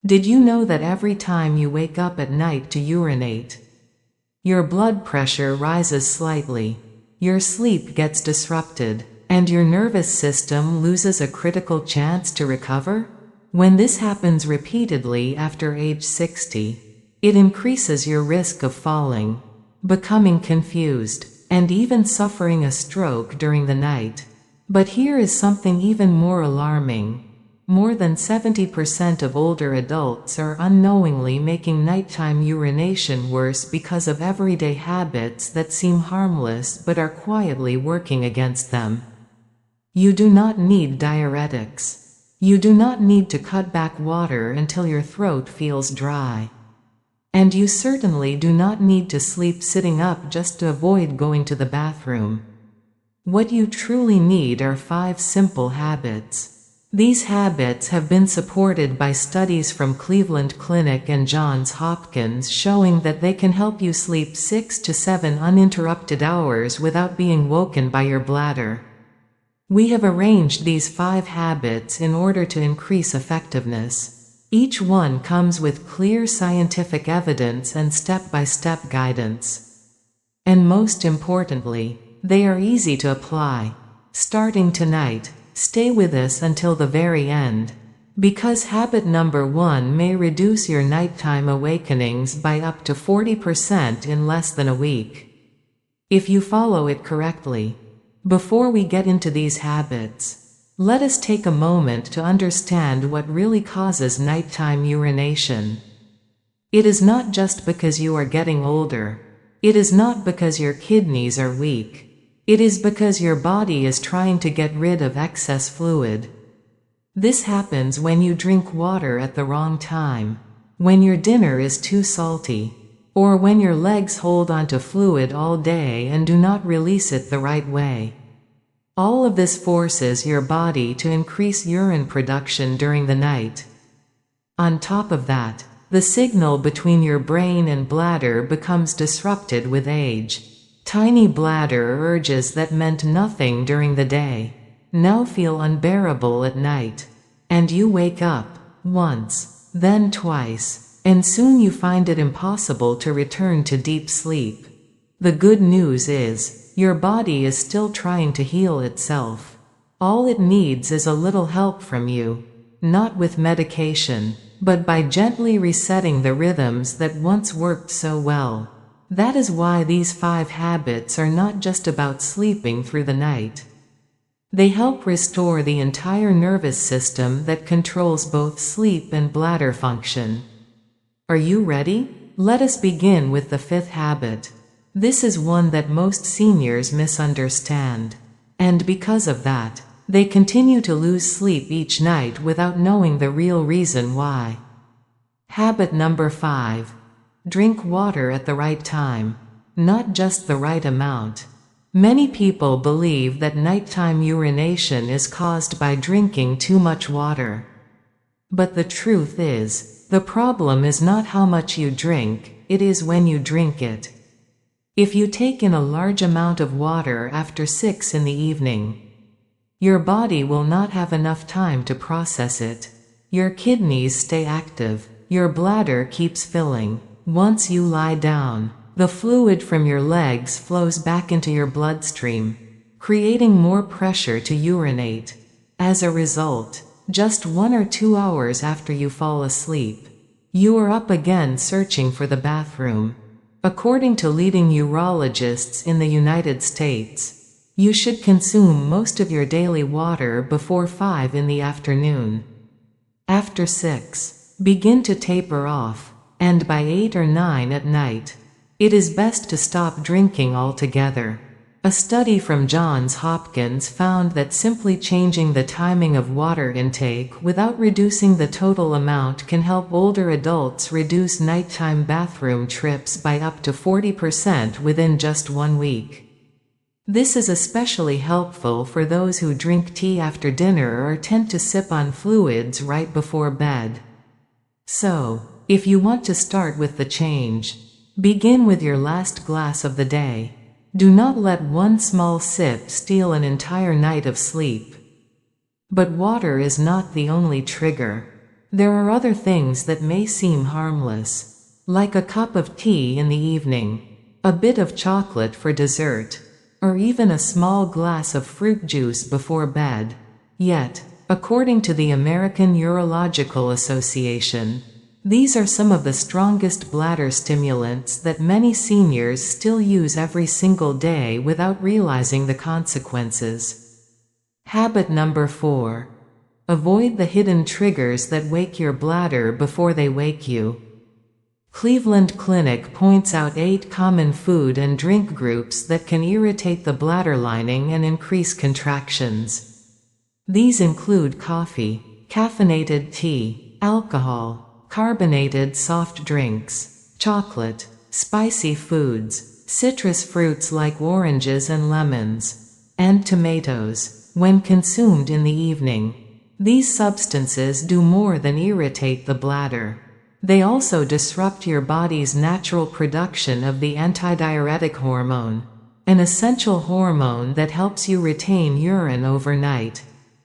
Did you know that every time you wake up at night to urinate, your blood pressure rises slightly, your sleep gets disrupted, and your nervous system loses a critical chance to recover? When this happens repeatedly after age 60, it increases your risk of falling, becoming confused, and even suffering a stroke during the night. But here is something even more alarming. More than 70% of older adults are unknowingly making nighttime urination worse because of everyday habits that seem harmless but are quietly working against them. You do not need diuretics. You do not need to cut back water until your throat feels dry. And you certainly do not need to sleep sitting up just to avoid going to the bathroom. What you truly need are 5 simple habits. These habits have been supported by studies from Cleveland Clinic and Johns Hopkins showing that they can help you sleep 6 to 7 uninterrupted hours without being woken by your bladder. We have arranged these 5 habits in order to increase effectiveness. Each one comes with clear scientific evidence and step-by-step guidance. And most importantly, they are easy to apply. Starting tonight, stay with us until the very end, because habit number 1 may reduce your nighttime awakenings by up to 40% in less than a week, if you follow it correctly. Before we get into these habits, let us take a moment to understand what really causes nighttime urination. It is not just because you are getting older. It is not because your kidneys are weak. It is because your body is trying to get rid of excess fluid. This happens when you drink water at the wrong time, when your dinner is too salty, or when your legs hold onto fluid all day and do not release it the right way. All of this forces your body to increase urine production during the night. On top of that, the signal between your brain and bladder becomes disrupted with age. Tiny bladder urges that meant nothing during the day now feel unbearable at night. And you wake up once, then twice, and soon you find it impossible to return to deep sleep. The good news is, your body is still trying to heal itself. All it needs is a little help from you, not with medication, but by gently resetting the rhythms that once worked so well. That is why these 5 habits are not just about sleeping through the night. They help restore the entire nervous system that controls both sleep and bladder function. Are you ready? Let us begin with the 5th habit. This is one that most seniors misunderstand. And because of that, they continue to lose sleep each night without knowing the real reason why. Habit number 5. Drink water at the right time, not just the right amount. Many people believe that nighttime urination is caused by drinking too much water. But the truth is, the problem is not how much you drink, it is when you drink it. If you take in a large amount of water after 6 in the evening, your body will not have enough time to process it. Your kidneys stay active, your bladder keeps filling. Once you lie down, the fluid from your legs flows back into your bloodstream, creating more pressure to urinate. As a result, just 1 or 2 hours after you fall asleep, you are up again searching for the bathroom. According to leading urologists in the United States, you should consume most of your daily water before 5 in the afternoon. After 6, begin to taper off. And by 8 or 9 at night, it is best to stop drinking altogether. A study from Johns Hopkins found that simply changing the timing of water intake without reducing the total amount can help older adults reduce nighttime bathroom trips by up to 40% within just 1 week. This is especially helpful for those who drink tea after dinner or tend to sip on fluids right before bed. So, if you want to start with the change, begin with your last glass of the day. Do not let one small sip steal an entire night of sleep. But water is not the only trigger. There are other things that may seem harmless, like a cup of tea in the evening, a bit of chocolate for dessert, or even a small glass of fruit juice before bed. Yet, according to the American Urological Association, these are some of the strongest bladder stimulants that many seniors still use every single day without realizing the consequences. Habit number 4. Avoid the hidden triggers that wake your bladder before they wake you. Cleveland Clinic points out 8 common food and drink groups that can irritate the bladder lining and increase contractions. These include coffee, caffeinated tea, alcohol, carbonated soft drinks, chocolate, spicy foods, citrus fruits like oranges and lemons, and tomatoes. When consumed in the evening, these substances do more than irritate the bladder. They also disrupt your body's natural production of the antidiuretic hormone, an essential hormone that helps you retain urine overnight.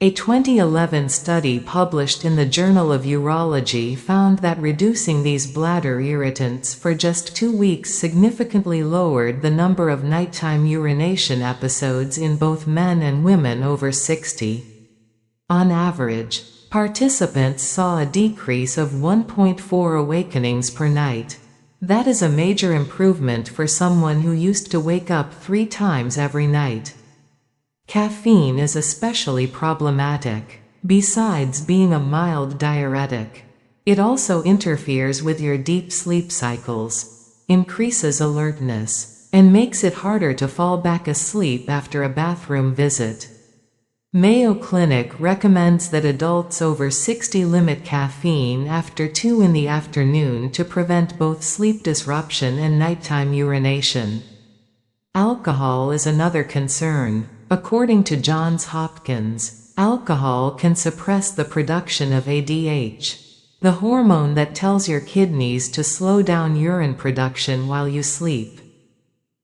A 2011 study published in the Journal of Urology found that reducing these bladder irritants for just 2 weeks significantly lowered the number of nighttime urination episodes in both men and women over 60. On average, participants saw a decrease of 1.4 awakenings per night. That is a major improvement for someone who used to wake up 3 times every night. Caffeine is especially problematic. Besides being a mild diuretic, it also interferes with your deep sleep cycles, increases alertness, and makes it harder to fall back asleep after a bathroom visit. Mayo Clinic recommends that adults over 60 limit caffeine after 2 in the afternoon to prevent both sleep disruption and nighttime urination. Alcohol is another concern. According to Johns Hopkins, alcohol can suppress the production of ADH, the hormone that tells your kidneys to slow down urine production while you sleep.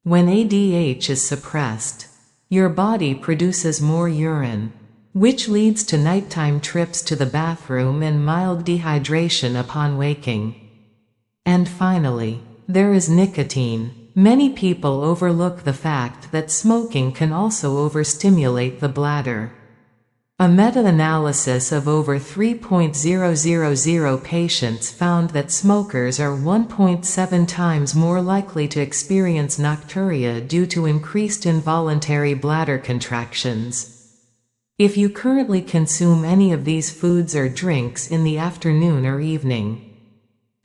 When ADH is suppressed, your body produces more urine, which leads to nighttime trips to the bathroom and mild dehydration upon waking. And finally, there is nicotine. Many people overlook the fact that smoking can also overstimulate the bladder. A meta-analysis of over 3,000 patients found that smokers are 1.7 times more likely to experience nocturia due to increased involuntary bladder contractions. If you currently consume any of these foods or drinks in the afternoon or evening,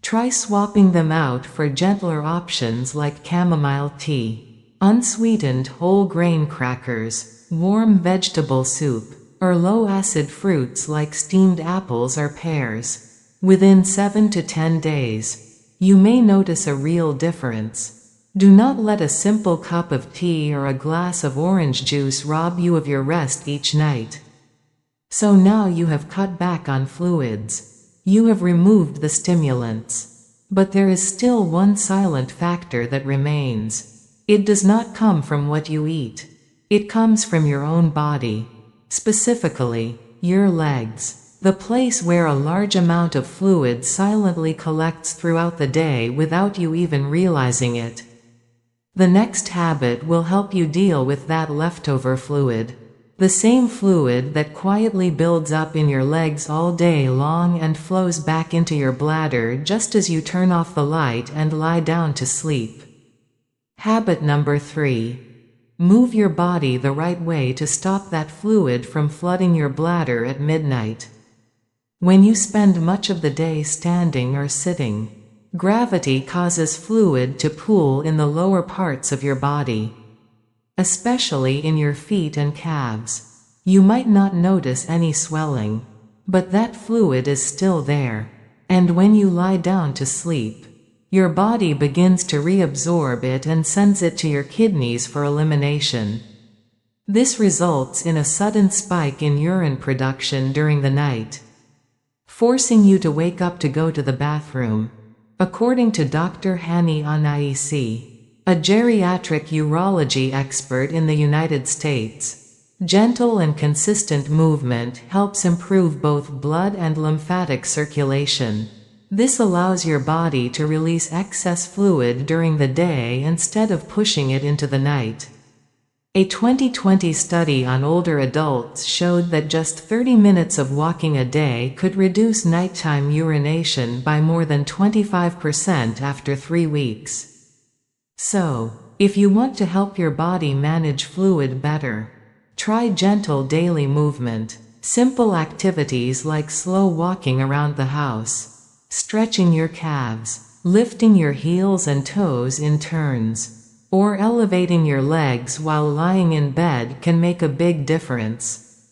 try swapping them out for gentler options like chamomile tea, unsweetened whole grain crackers, warm vegetable soup, or low-acid fruits like steamed apples or pears. Within 7 to 10 days, you may notice a real difference. Do not let a simple cup of tea or a glass of orange juice rob you of your rest each night. So now you have cut back on fluids. You have removed the stimulants. But there is still one silent factor that remains. It does not come from what you eat. It comes from your own body. Specifically, your legs, the place where a large amount of fluid silently collects throughout the day without you even realizing it. The next habit will help you deal with that leftover fluid. The same fluid that quietly builds up in your legs all day long and flows back into your bladder just as you turn off the light and lie down to sleep. Habit number 3. Move your body the right way to stop that fluid from flooding your bladder at midnight. When you spend much of the day standing or sitting, gravity causes fluid to pool in the lower parts of your body, especially in your feet and calves. You might not notice any swelling, but that fluid is still there. And when you lie down to sleep, your body begins to reabsorb it and sends it to your kidneys for elimination. This results in a sudden spike in urine production during the night, forcing you to wake up to go to the bathroom. According to Dr. Hani Anaisi, a geriatric urology expert in the United States, Gentle and consistent movement helps improve both blood and lymphatic circulation. This allows your body to release excess fluid during the day instead of pushing it into the night. A 2020 study on older adults showed that just 30 minutes of walking a day could reduce nighttime urination by more than 25% after 3 weeks. So, if you want to help your body manage fluid better, try gentle daily movement. Simple activities like slow walking around the house, stretching your calves, lifting your heels and toes in turns, or elevating your legs while lying in bed can make a big difference.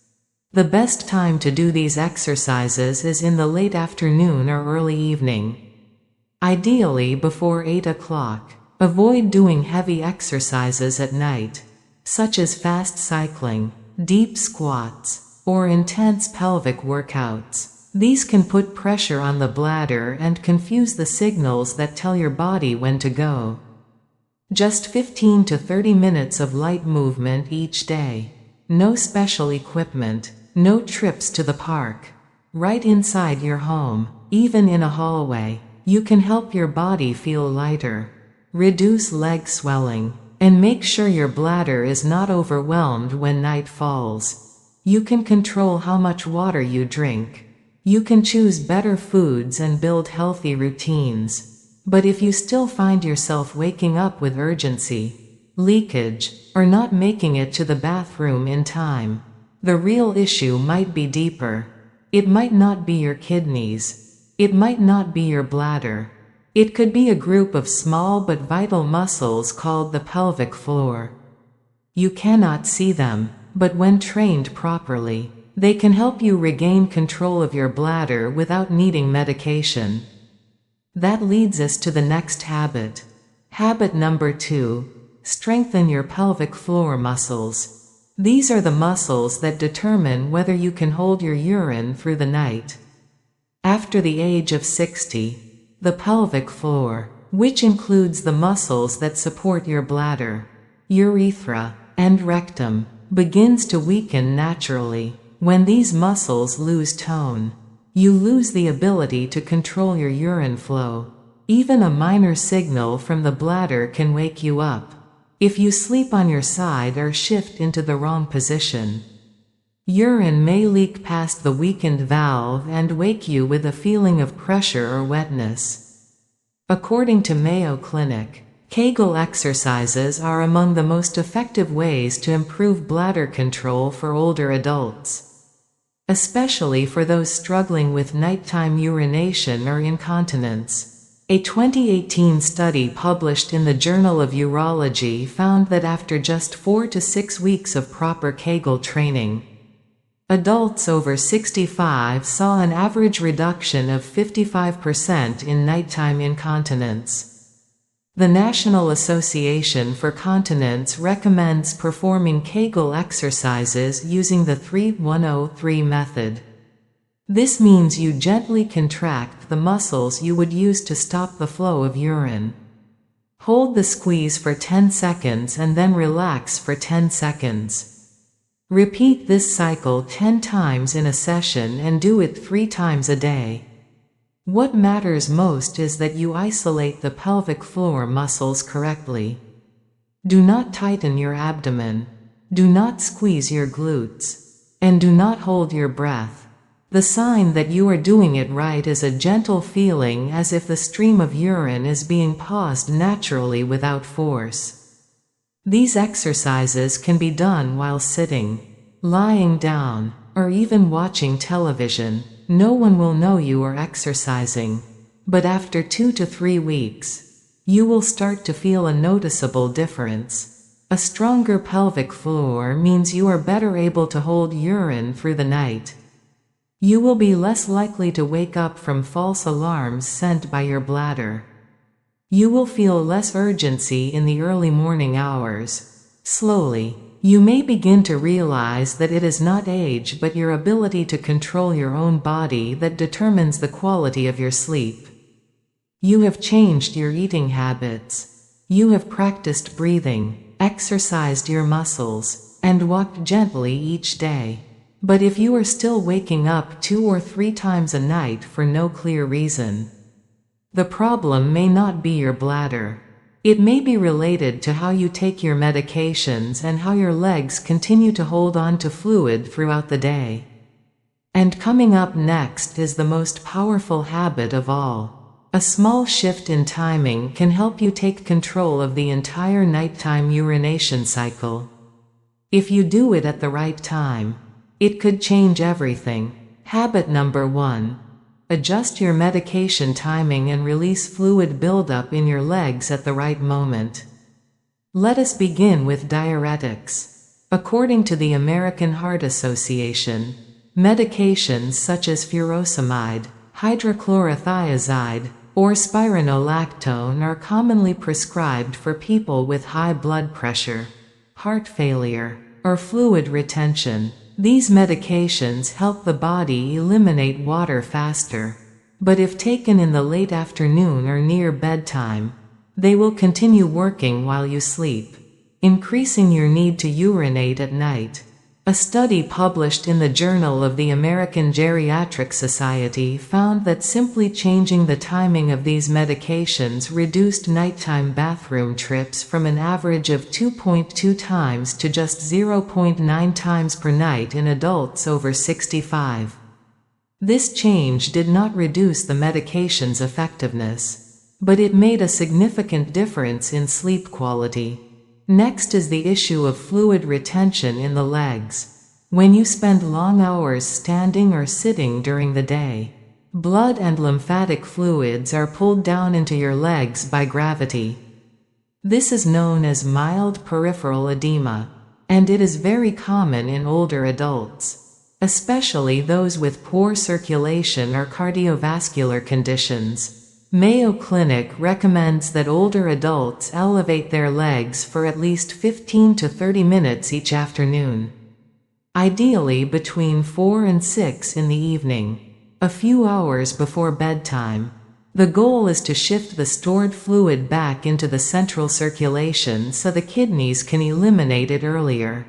The best time to do these exercises is in the late afternoon or early evening. Ideally before 8 o'clock. Avoid doing heavy exercises at night, such as fast cycling, deep squats, or intense pelvic workouts. These can put pressure on the bladder and confuse the signals that tell your body when to go. Just 15 to 30 minutes of light movement each day. No special equipment, no trips to the park. Right inside your home, even in a hallway, you can help your body feel lighter. Reduce leg swelling, and make sure your bladder is not overwhelmed when night falls. You can control how much water you drink. You can choose better foods and build healthy routines. But if you still find yourself waking up with urgency, leakage, or not making it to the bathroom in time, the real issue might be deeper. It might not be your kidneys. It might not be your bladder. It could be a group of small but vital muscles called the pelvic floor. You cannot see them, but when trained properly, they can help you regain control of your bladder without needing medication. That leads us to the next habit. Habit number 2. Strengthen your pelvic floor muscles. These are the muscles that determine whether you can hold your urine through the night. After the age of 60, the pelvic floor, which includes the muscles that support your bladder, urethra, and rectum, begins to weaken naturally. When these muscles lose tone, you lose the ability to control your urine flow. Even a minor signal from the bladder can wake you up. If you sleep on your side or shift into the wrong position, urine may leak past the weakened valve and wake you with a feeling of pressure or wetness. According to Mayo Clinic, Kegel exercises are among the most effective ways to improve bladder control for older adults, especially for those struggling with nighttime urination or incontinence. A 2018 study published in the Journal of Urology found that after just 4 to 6 weeks of proper Kegel training, adults over 65 saw an average reduction of 55% in nighttime incontinence. The National Association for Continence recommends performing Kegel exercises using the 3-1-0-3 method. This means you gently contract the muscles you would use to stop the flow of urine. Hold the squeeze for 10 seconds and then relax for 10 seconds. Repeat this cycle 10 times in a session and do it 3 times a day. What matters most is that you isolate the pelvic floor muscles correctly. Do not tighten your abdomen. Do not squeeze your glutes. And do not hold your breath. The sign that you are doing it right is a gentle feeling as if the stream of urine is being paused naturally without force. These exercises can be done while sitting, lying down, or even watching television. No one will know you are exercising, but after 2 to 3 weeks, you will start to feel a noticeable difference. A stronger pelvic floor means you are better able to hold urine through the night. You will be less likely to wake up from false alarms sent by your bladder. You will feel less urgency in the early morning hours. Slowly, you may begin to realize that it is not age but your ability to control your own body that determines the quality of your sleep. You have changed your eating habits. You have practiced breathing, exercised your muscles, and walk gently each day. But if you are still waking up 2 or 3 times a night for no clear reason, the problem may not be your bladder. It may be related to how you take your medications and how your legs continue to hold on to fluid throughout the day. And coming up next is the most powerful habit of all. A small shift in timing can help you take control of the entire nighttime urination cycle. If you do it at the right time, it could change everything. Habit number 1. Adjust your medication timing and release fluid buildup in your legs at the right moment. Let us begin with diuretics. According to the American Heart Association, medications such as furosemide, hydrochlorothiazide, or spironolactone are commonly prescribed for people with high blood pressure, heart failure, or fluid retention. These medications help the body eliminate water faster, but if taken in the late afternoon or near bedtime, they will continue working while you sleep, increasing your need to urinate at night. A study published in the Journal of the American Geriatric Society found that simply changing the timing of these medications reduced nighttime bathroom trips from an average of 2.2 times to just 0.9 times per night in adults over 65. This change did not reduce the medication's effectiveness, but it made a significant difference in sleep quality. Next is the issue of fluid retention in the legs. When you spend long hours standing or sitting during the day, blood and lymphatic fluids are pulled down into your legs by gravity. This is known as mild peripheral edema, and it is very common in older adults, especially those with poor circulation or cardiovascular conditions. Mayo Clinic recommends that older adults elevate their legs for at least 15 to 30 minutes each afternoon, ideally between 4 and 6 in the evening, a few hours before bedtime. The goal is to shift the stored fluid back into the central circulation so the kidneys can eliminate it earlier.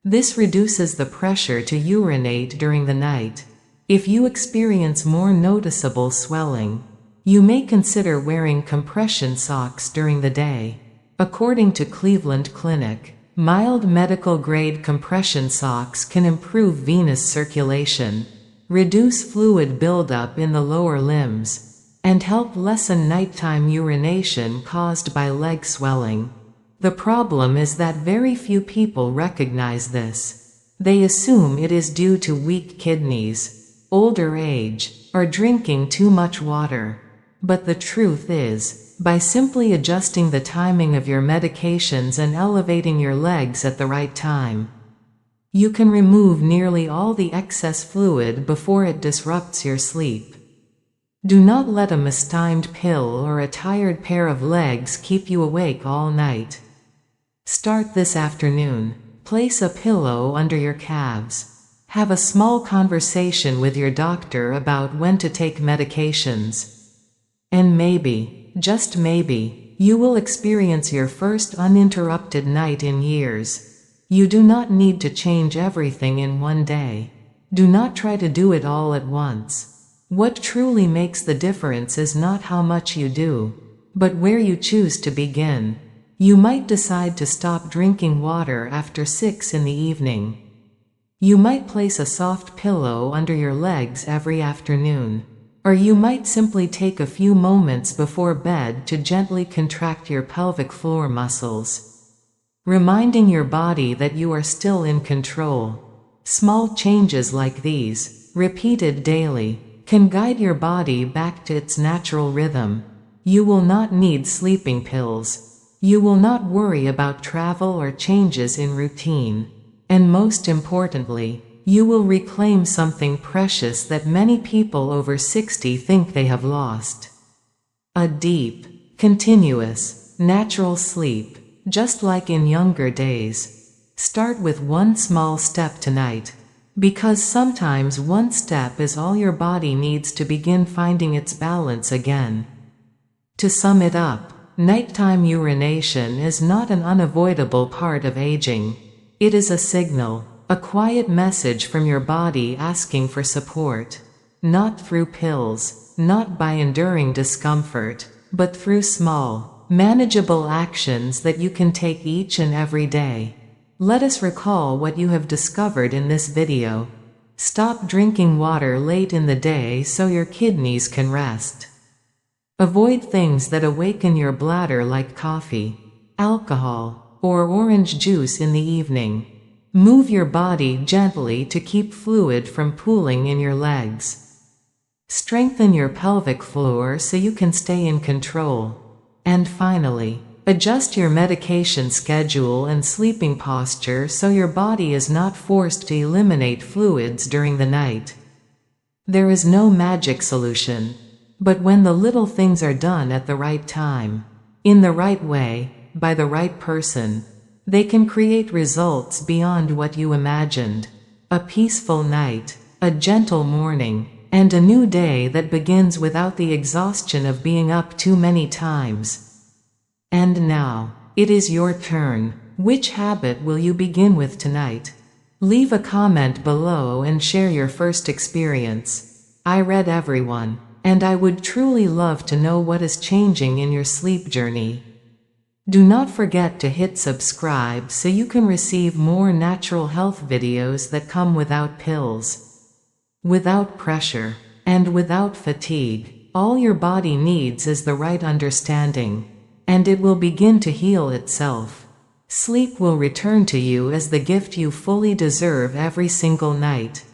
This reduces the pressure to urinate during the night. If you experience more noticeable swelling, you may consider wearing compression socks during the day. According to Cleveland Clinic, mild medical-grade compression socks can improve venous circulation, reduce fluid buildup in the lower limbs, and help lessen nighttime urination caused by leg swelling. The problem is that very few people recognize this. They assume it is due to weak kidneys, older age, or drinking too much water. But the truth is, by simply adjusting the timing of your medications and elevating your legs at the right time, you can remove nearly all the excess fluid before it disrupts your sleep. Do not let a mistimed pill or a tired pair of legs keep you awake all night. Start this afternoon. Place a pillow under your calves. Have a small conversation with your doctor about when to take medications. And maybe, just maybe, you will experience your first uninterrupted night in years. You do not need to change everything in one day. Do not try to do it all at once. What truly makes the difference is not how much you do, but where you choose to begin. You might decide to stop drinking water after 6 in the evening. You might place a soft pillow under your legs every afternoon. Or you might simply take a few moments before bed to gently contract your pelvic floor muscles, reminding your body that you are still in control. Small changes like these, repeated daily, can guide your body back to its natural rhythm. You will not need sleeping pills. You will not worry about travel or changes in routine. And most importantly, you will reclaim something precious that many people over 60 think they have lost. A deep, continuous, natural sleep, just like in younger days. Start with one small step tonight, because sometimes one step is all your body needs to begin finding its balance again. To sum it up, nighttime urination is not an unavoidable part of aging. It is a signal, a quiet message from your body asking for support. Not through pills, not by enduring discomfort, but through small, manageable actions that you can take each and every day. Let us recall what you have discovered in this video. Stop drinking water late in the day so your kidneys can rest. Avoid things that awaken your bladder like coffee, alcohol, or orange juice in the evening. Move your body gently to keep fluid from pooling in your legs. Strengthen your pelvic floor so you can stay in control. And finally, adjust your medication schedule and sleeping posture so your body is not forced to eliminate fluids during the night. There is no magic solution, but when the little things are done at the right time, in the right way, by the right person, they can create results beyond what you imagined. A peaceful night, a gentle morning, and a new day that begins without the exhaustion of being up too many times. And now, it is your turn. Which habit will you begin with tonight? Leave a comment below and share your first experience. I read everyone, and I would truly love to know what is changing in your sleep journey. Do not forget to hit subscribe so you can receive more natural health videos that come without pills, without pressure, and without fatigue. All your body needs is the right understanding, and it will begin to heal itself. Sleep will return to you as the gift you fully deserve every single night.